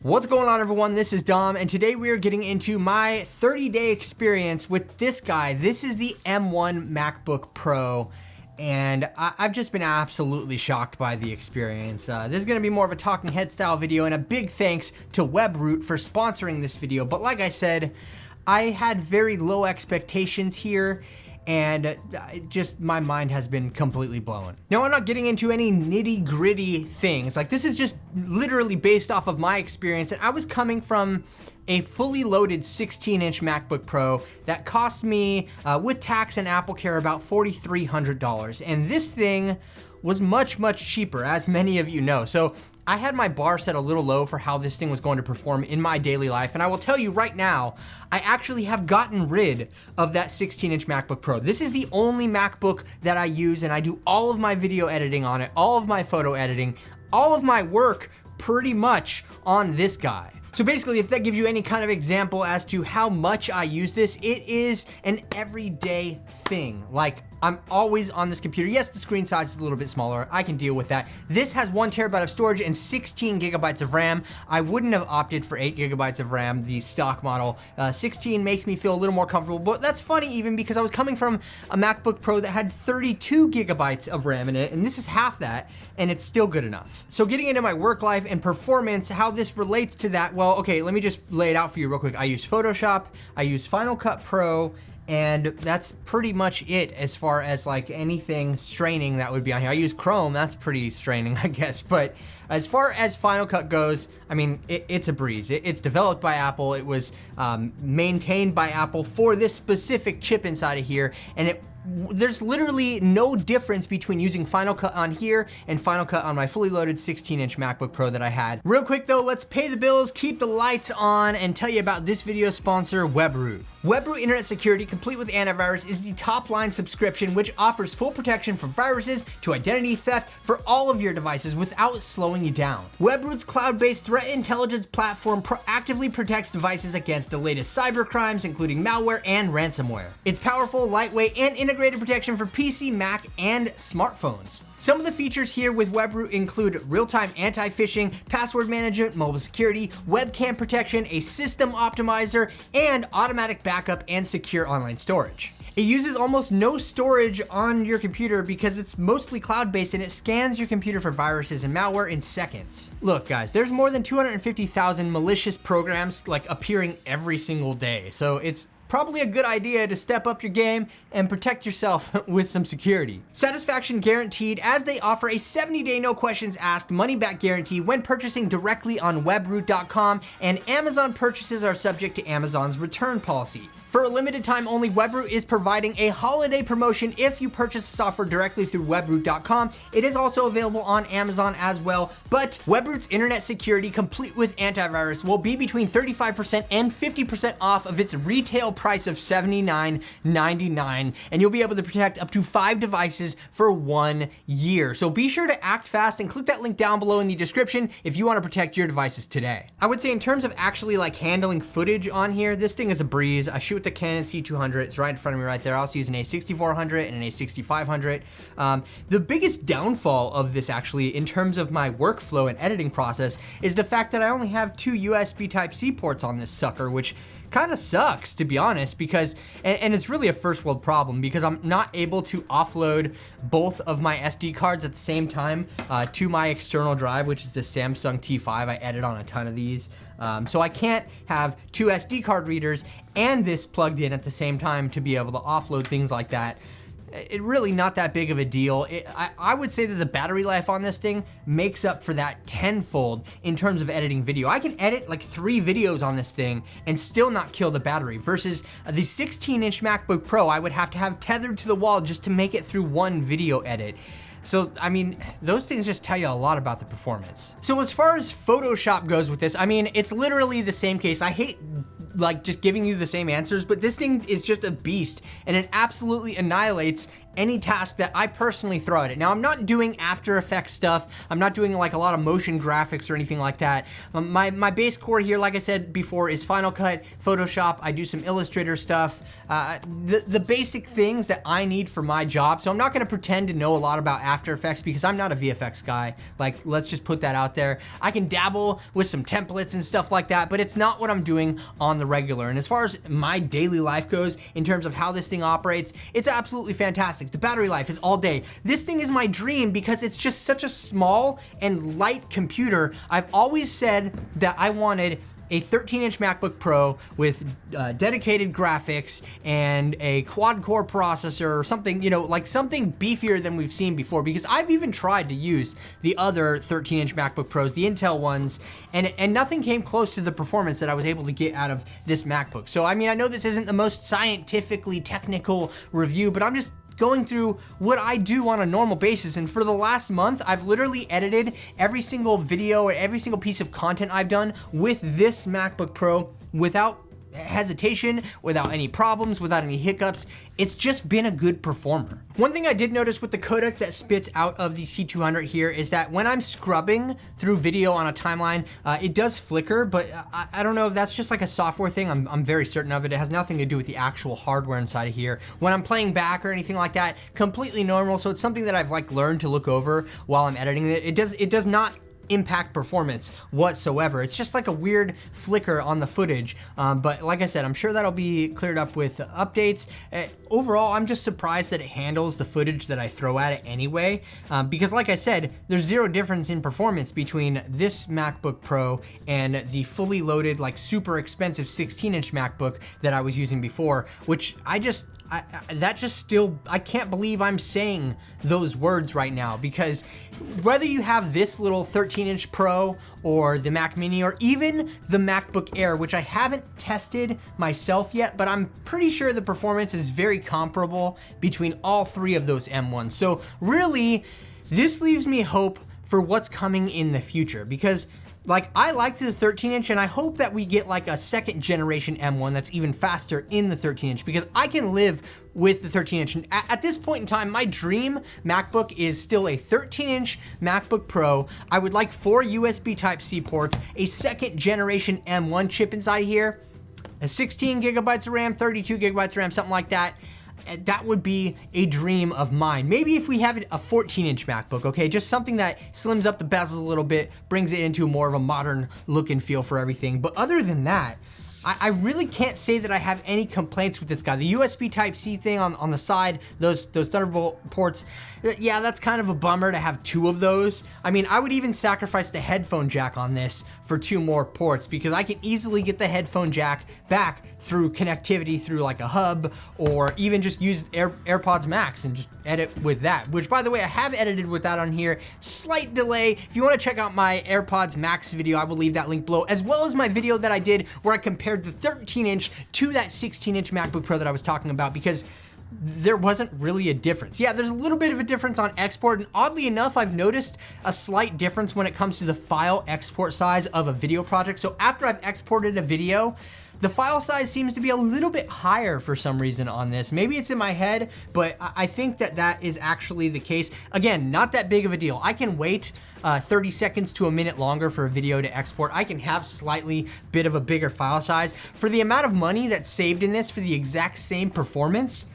What's going on, everyone? This is Dom, and today we are getting into my 30-day experience with this guy. This is the M1 MacBook Pro, and I've just been absolutely shocked by the experience. This is gonna be more of a talking head style video, and a big thanks to Webroot for sponsoring this video. But like I said, I had very low expectations here, and just my mind has been completely blown. Now, I'm not getting into any nitty gritty things. Like, this is just literally based off of my experience, and I was coming from a fully loaded 16-inch MacBook Pro that cost me, with tax and Apple Care, about $4,300. And this thing was much, much cheaper, as many of you know. So I had my bar set a little low for how this thing was going to perform in my daily life. And I will tell you right now, I actually have gotten rid of that 16-inch MacBook Pro. This is the only MacBook that I use, and I do all of my video editing on it, all of my photo editing, all of my work pretty much on this guy. So basically, if that gives you any kind of example as to how much I use this, it is an everyday thing. Like, I'm always on this computer. Yes, the screen size is a little bit smaller. I can deal with that. This has 1 terabyte of storage and 16 gigabytes of RAM. I wouldn't have opted for 8 gigabytes of RAM, the stock model. 16 makes me feel a little more comfortable, but that's funny even because I was coming from a MacBook Pro that had 32 gigabytes of RAM in it, and this is half that, and it's still good enough. So getting into my work life and performance, how this relates to that, well, okay, let me just lay it out for you real quick. I use Photoshop, I use Final Cut Pro, and that's pretty much it as far as like anything straining that would be on here. I use Chrome, that's pretty straining, I guess. But as far as Final Cut goes, I mean, it's a breeze. It's developed by Apple. It was maintained by Apple for this specific chip inside of here, and there's literally no difference between using Final Cut on here and Final Cut on my fully loaded 16-inch MacBook Pro that I had. Real quick though, let's pay the bills, keep the lights on, and tell you about this video sponsor, Webroot. Webroot Internet Security, complete with antivirus, is the top-line subscription which offers full protection from viruses to identity theft for all of your devices without slowing you down. Webroot's cloud-based threat intelligence platform proactively protects devices against the latest cyber crimes, including malware and ransomware. It's powerful, lightweight, and integrated protection for PC, Mac, and smartphones. Some of the features here with Webroot include real-time anti-phishing, password management, mobile security, webcam protection, a system optimizer, and automatic backup and secure online storage. It uses almost no storage on your computer because it's mostly cloud-based, and it scans your computer for viruses and malware in seconds. Look guys, there's more than 250,000 malicious programs like appearing every single day, so it's probably a good idea to step up your game and protect yourself with some security. Satisfaction guaranteed, as they offer a 70-day no questions asked money back guarantee when purchasing directly on webroot.com, and Amazon purchases are subject to Amazon's return policy. For a limited time only, Webroot is providing a holiday promotion if you purchase the software directly through webroot.com. It is also available on Amazon as well, but Webroot's internet security, complete with antivirus, will be between 35% and 50% off of its retail price of $79.99, and you'll be able to protect up to 5 devices for 1 year. So be sure to act fast and click that link down below in the description if you want to protect your devices today. I would say in terms of actually like handling footage on here, this thing is a breeze. I shoot with the Canon C200, it's right in front of me right there. I also use an A6400 and an A6500. The biggest downfall of this actually in terms of my workflow and editing process is the fact that I only have 2 USB Type-C ports on this sucker, which kind of sucks, to be honest, because, and it's really a first world problem, because I'm not able to offload both of my SD cards at the same time to my external drive, which is the Samsung T5. I edit on a ton of these. So I can't have 2 SD card readers and this plugged in at the same time to be able to offload things like that. It really not that big of a deal. I would say that the battery life on this thing makes up for that tenfold in terms of editing video. I can edit like 3 videos on this thing and still not kill the battery, versus the 16-inch MacBook Pro I would have to have tethered to the wall just to make it through 1 video edit. So, I mean, those things just tell you a lot about the performance. So as far as Photoshop goes with this, I mean, it's literally the same case. I hate like just giving you the same answers, but this thing is just a beast, and it absolutely annihilates any task that I personally throw at it. Now, I'm not doing After Effects stuff. I'm not doing like a lot of motion graphics or anything like that. My base core here, like I said before, is Final Cut, Photoshop. I do some Illustrator stuff, the basic things that I need for my job. So I'm not gonna pretend to know a lot about After Effects because I'm not a VFX guy. Like, let's just put that out there. I can dabble with some templates and stuff like that, but it's not what I'm doing on the regular. And as far as my daily life goes, in terms of how this thing operates, it's absolutely fantastic. The battery life is all day. This thing is my dream because it's just such a small and light computer. I've always said that I wanted a 13-inch MacBook Pro with dedicated graphics and a quad-core processor or something, you know, like something beefier than we've seen before, because I've even tried to use the other 13-inch MacBook Pros, the Intel ones, and nothing came close to the performance that I was able to get out of this MacBook. So, I mean, I know this isn't the most scientifically technical review, but I'm just going through what I do on a normal basis. And for the last month, I've literally edited every single video or every single piece of content I've done with this MacBook Pro without hesitation, without any problems, without any hiccups. It's just been a good performer. One thing I did notice with the codec that spits out of the C200 here is that when I'm scrubbing through video on a timeline, it does flicker, but I don't know if that's just like a software thing. I'm very certain of it. It has nothing to do with the actual hardware inside of here. When I'm playing back or anything like that, completely normal. So it's something that I've like learned to look over while I'm editing it. It does not impact performance whatsoever. It's just like a weird flicker on the footage. But like I said, I'm sure that'll be cleared up with updates. Overall, I'm just surprised that it handles the footage that I throw at it anyway. Because like I said, there's zero difference in performance between this MacBook Pro and the fully loaded, like super expensive 16-inch MacBook that I was using before, which I can't believe I'm saying those words right now, because whether you have this little 13-inch Pro or the Mac Mini or even the MacBook Air, which I haven't tested myself yet, but I'm pretty sure the performance is very comparable between all three of those M1s. So really, this leaves me hope for what's coming in the future, because like, I liked the 13-inch, and I hope that we get like a second generation M1 that's even faster in the 13-inch, because I can live with the 13-inch. And at this point in time, my dream MacBook is still a 13-inch MacBook Pro. I would like 4 USB Type-C ports, a second generation M1 chip inside here, a 16 gigabytes of RAM, 32 gigabytes of RAM, something like that. That would be a dream of mine. Maybe if we have a 14-inch MacBook, okay? Just something that slims up the bezels a little bit, brings it into more of a modern look and feel for everything. But other than that, I really can't say that I have any complaints with this guy. The USB Type-C thing on the side, those Thunderbolt ports, yeah, that's kind of a bummer to have 2 of those. I mean, I would even sacrifice the headphone jack on this for 2 more ports, because I can easily get the headphone jack back through connectivity through like a hub, or even just use AirPods Max and just edit with that, which, by the way, I have edited with that on here. Slight delay. If you want to check out my AirPods Max video, I will leave that link below, as well as my video that I did where I compared the 13-inch to that 16-inch MacBook Pro that I was talking about, because there wasn't really a difference. Yeah, there's a little bit of a difference on export, and oddly enough, I've noticed a slight difference when it comes to the file export size of a video project. So after I've exported a video, the file size seems to be a little bit higher for some reason on this. Maybe it's in my head, but I think that is actually the case. Again, not that big of a deal. I can wait 30 seconds to a minute longer for a video to export. I can have slightly bit of a bigger file size. For the amount of money that's saved in this for the exact same performance,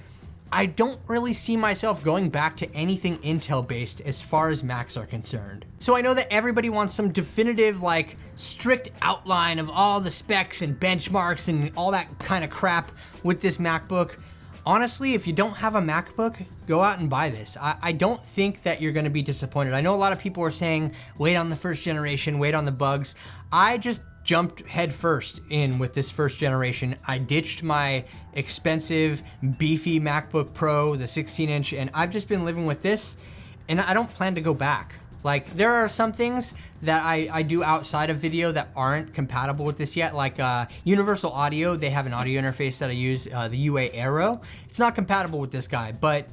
I don't really see myself going back to anything Intel based as far as Macs are concerned. So I know that everybody wants some definitive, like, strict outline of all the specs and benchmarks and all that kind of crap with this MacBook. Honestly, if you don't have a MacBook, go out and buy this. I don't think that you're gonna be disappointed. I know a lot of people are saying, wait on the first generation, wait on the bugs. I just jumped head first in with this first generation. I ditched my expensive, beefy MacBook Pro, the 16-inch, and I've just been living with this, and I don't plan to go back. Like, there are some things that I do outside of video that aren't compatible with this yet, like Universal Audio. They have an audio interface that I use, the UA Aero. It's not compatible with this guy, but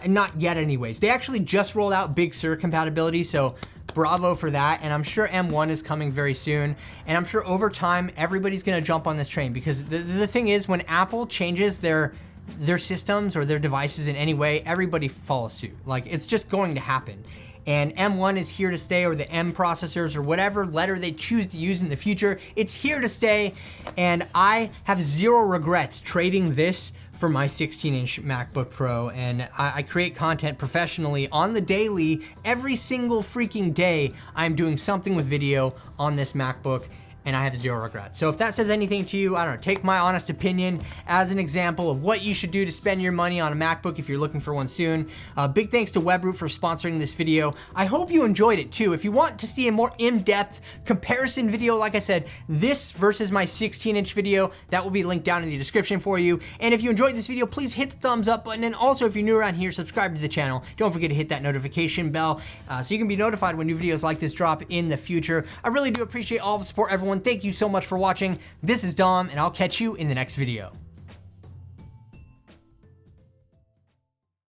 not yet anyways. They actually just rolled out Big Sur compatibility, so bravo for that, and I'm sure M1 is coming very soon, and I'm sure over time everybody's gonna jump on this train, because the thing is, when Apple changes their their systems or their devices in any way, everybody follows suit. Like, it's just going to happen. And M1 is here to stay, or the M processors, or whatever letter they choose to use in the future. It's here to stay, and I have zero regrets trading this for my 16-inch MacBook Pro, and I create content professionally on the daily. Every single freaking day, I'm doing something with video on this MacBook, and I have zero regrets. So if that says anything to you, I don't know, take my honest opinion as an example of what you should do to spend your money on a MacBook if you're looking for one soon. Big thanks to Webroot for sponsoring this video. I hope you enjoyed it too. If you want to see a more in-depth comparison video, like I said, this versus my 16-inch video, that will be linked down in the description for you. And if you enjoyed this video, please hit the thumbs up button. And also, if you're new around here, subscribe to the channel. Don't forget to hit that notification bell so you can be notified when new videos like this drop in the future. I really do appreciate all the support, everyone. Thank you so much for watching. This is Dom, and I'll catch you in the next video.